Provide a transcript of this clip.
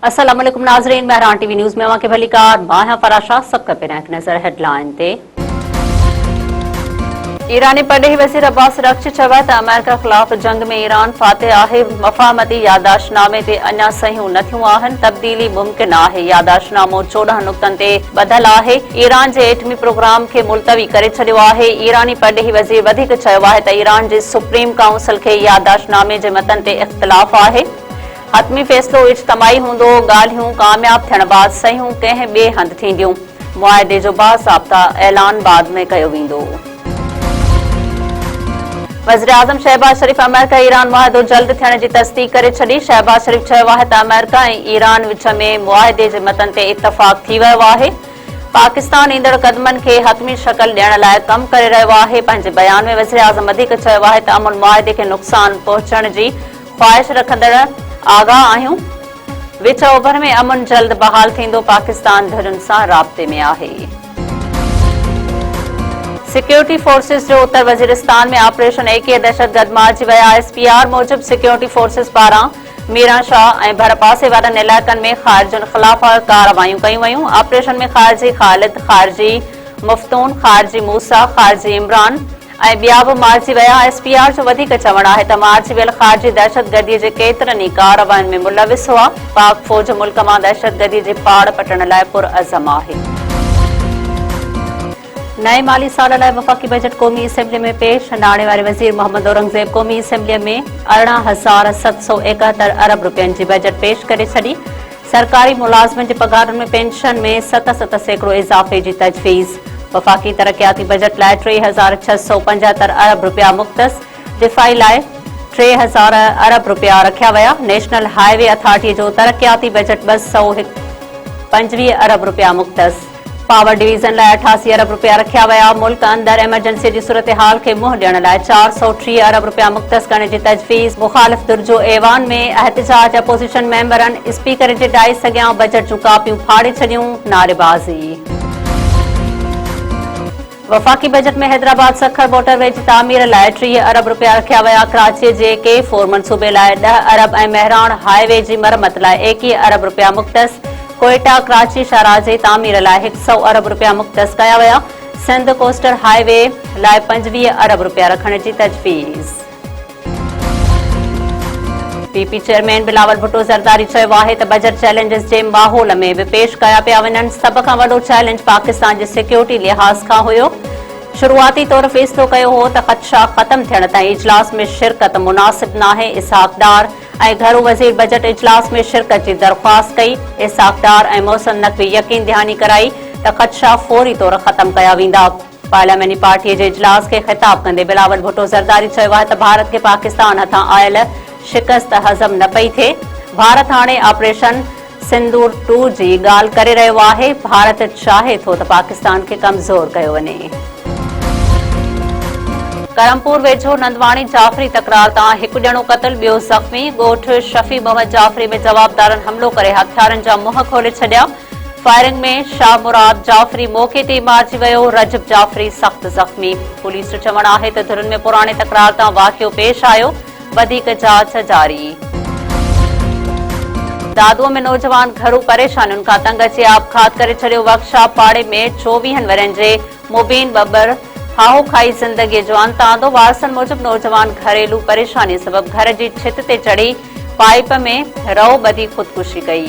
अस्सलाम वालेकुम नाज़रीन, महरान टीवी न्यूज़ में के भलीकार मां फराशा सबका पहिरियां हिकु नज़र हेडलाइन ते। ईरानी परॾेही वज़ीर अब्बास अराग़ची चयो आहे त अमेरिका ख़िलाफ़ जंग में ईरान फातिह आहे। मफ़ाहमती याददाश्तनामे ते अञा सहियूं न थियूं आहिनि। तब्दीली मुमकिन आहे। याददाश्तनामो 14 नुक़्तनि ते ॿधलु आहे। ईरान जे एटमी प्रोग्राम खे मुलतवी करे छॾियो आहे। ईरानी परॾेही वज़ीर वधीक चयो आहे त ईरान जे सुप्रीम काउंसिल खे याददाश्तनामे जे मतन ते इख़्तिलाफ़ आहे। हतमी फ़ैसिलो इज्तमाही हूंदो। ॻाल्हियूं कामयाब थियण बाद सहियूं कंहिं ॿिए हंधि थींदियूं। मुआहिदे जो बाज़ाब्ता ऐलान बाद में कयो वेंदो। वज़ीर आज़म शहबाज शरीफ़ अमेरिका ईरान मुआहिदो जल्द थियण जी तस्दीक़ करे छॾी। शहबाज शरीफ़ चयो आहे त अमेरिका ऐं ईरान विच में मुआहिदे जे मतन ते इत्तफ़ाक़ थी वियो आहे। पाकिस्तान ईंदड़ क़दमनि खे हतमी शक्ल ॾियण लाइ कमु करे रहियो आहे। पंहिंजे बयान में वज़ीर आज़म वधीक चयो आहे त अमुन मुआहिदे खे नुक़सान पहुचण जी ख़्वाहिश रखंदड़ आगाह आहियूं। विच ओभर में अमन जल्द बहाल थींदो। पाकिस्तान धड़ुनि सां राब्ते में आहे। सिक्योरिटी फोर्सेस जो उत्तर वज़ीरिस्तान में ऑपरेशन एके दहशतगर्द मारिजी विया। SPR मूजिब सिक्योरिटी फोर्सेस पारां मीरां शाह ऐं भर पासे वारनि इलाइक़नि में ख़ारिजुनि ख़िलाफ़ कार्रवायूं कयूं वयूं। ऑपरेशन में ख़ारिजी ख़ालिद, ख़ारिजी मुफ्तून, ख़ारिजी मूसा, ख़ारिजी इमरान ऐं ॿिया बि मारिजी विया। SPR जो वधीक चवणु आहे त मारिजी वियल ख़ारिजी दहशतगर्दीअ जे केतिरनि ई कार्रवायुनि में मुलविस हुआ। पाक फ़ौज मुल्क मां दहशतगर्दी जे पाड़ पटण लाइ पुरअज़म आहे। नए माली साल लाइ वफ़ाक़ी बजट क़ौमी असेंबली में पेश। नाणे वारे वज़ीर मोहम्मद औरंगज़ेब क़ौमी असेंबलीअ में 18,771 अरब रुपयनि जी बजट पेश करे छॾी। सरकारी मुलाज़िमनि जे पघारनि में पेंशन में 7% इज़ाफ़े जी तजवीज़। वफ़ाक़ी तरक़ियाती बजट लाइ 3,675 अरब रुपया मुख़्तस। दिफ़ाई लाइ 3,000 अरब रुपया रखिया विया। नेशनल हाईवे अथॉरिटी जो तरक़ियाती बजट 225 अरब रुपया मुख़्तस। पावर डिवीज़न लाइ 88 अरब रुपया रखिया विया। मुल्क अंदर एमरजेंसी जी सूरत हाल खे मुंहुं ॾियण लाइ 430 अरब रुपया मुख़्तस करण जी तजवीज़। मुख़ालिफ़ धुर जो ऐवान में एहतिजाज। अपोज़िशन मेंबरनि स्पीकर जे डाइस अॻियां बजट जूं कापियूं फाड़े छॾियूं। नारेबाज़ी। वफ़ाक़ी बजट में हैदराबाद सखर मोटरवे जी तामीर लाइ 30 अरब रुपया रखिया विया। कराची जे K4 मनसूबे लाइ 10 अरब ऐं महरान हाईवे जी मरमत लाइ 21 अरब रुपया मुख़्तस। कोयटा कराची शाहराह जे तामीर लाइ 100 अरब रुपया मुख़्तस कया विया। सिंध कोस्टर हाईवे लाइ 25 अरब रुपया रखण जी तजवीज़। PP चेयरमैन बिलावल भुट्टो ज़रदारी चयो आहे त बजट चैलेंजिस जे माहौल में बि पेश कया पिया वञनि। सभ खां वॾो चैलेंज पाकिस्तान जे सिक्योरिटी लिहाज़ खां हुयो। शुरूआती तौर फ़ैसिलो कयो हो त ख़दशा ख़त्म थियण ताईं इजलास में शिरकत मुनासिब नाहे। इसहाक़ डार ऐं घरू वज़ीर बजट इजलास में शिरकत जी दरख़्वास्त कई। इसहाक़ डार ऐं मोहसिन नक़वी यकीन दहानी कराई त ख़दशा फ़ौरी तौर ख़त्म कया वेंदा। पार्लियामेनी पार्टीअ जे इजलास खे ख़िताब कंदे बिलावल भुट्टो ज़रदारी चयो आहे त भारत खे पाकिस्तान हथां आयल शिकस्त हज़म न पई थिए। भारत हाणे ऑपरेशन सिंदूर 2 जी ॻाल्हि करे रहियो आहे। भारत चाहे थो त पाकिस्तान खे कमज़ोर कयो वञे। करमपुर वेझो नंदवाणी जाफ़री तकरार तां हिकु ॼणो क़त्ल, ॿियो ज़ख़्मी। ॻोठ शफ़ी मोहम्मद जाफ़री में जवाबदारनि हमलो करे हथियारनि जा मुंहं खोले छॾिया। फायरिंग में शाह मुराद जाफ़री मौक़े ते मारिजी वियो। रजब जाफ़री सख़्त ज़ख़्मी। पुलिस जो चवणु आहे त धुरनि में पुराणे तकरार तां वाक़ियो पेश आयो। वधीक जांच जारी। दादूअ में नौजवान घरू परेशानियुनि खां तंग अची आपघात करे छॾियो। वर्कशॉप पाड़े में 24 वरनि जे मुबीन बब्बर हाहो खाई ज़िंदगीअ जो अंत आंदो। वारसनि मूजिब नौजवान घरेलू परेशानी सबबि घर जी छित ते चढ़ी पाइप में रओ ॿधी ख़ुदकुशी कई।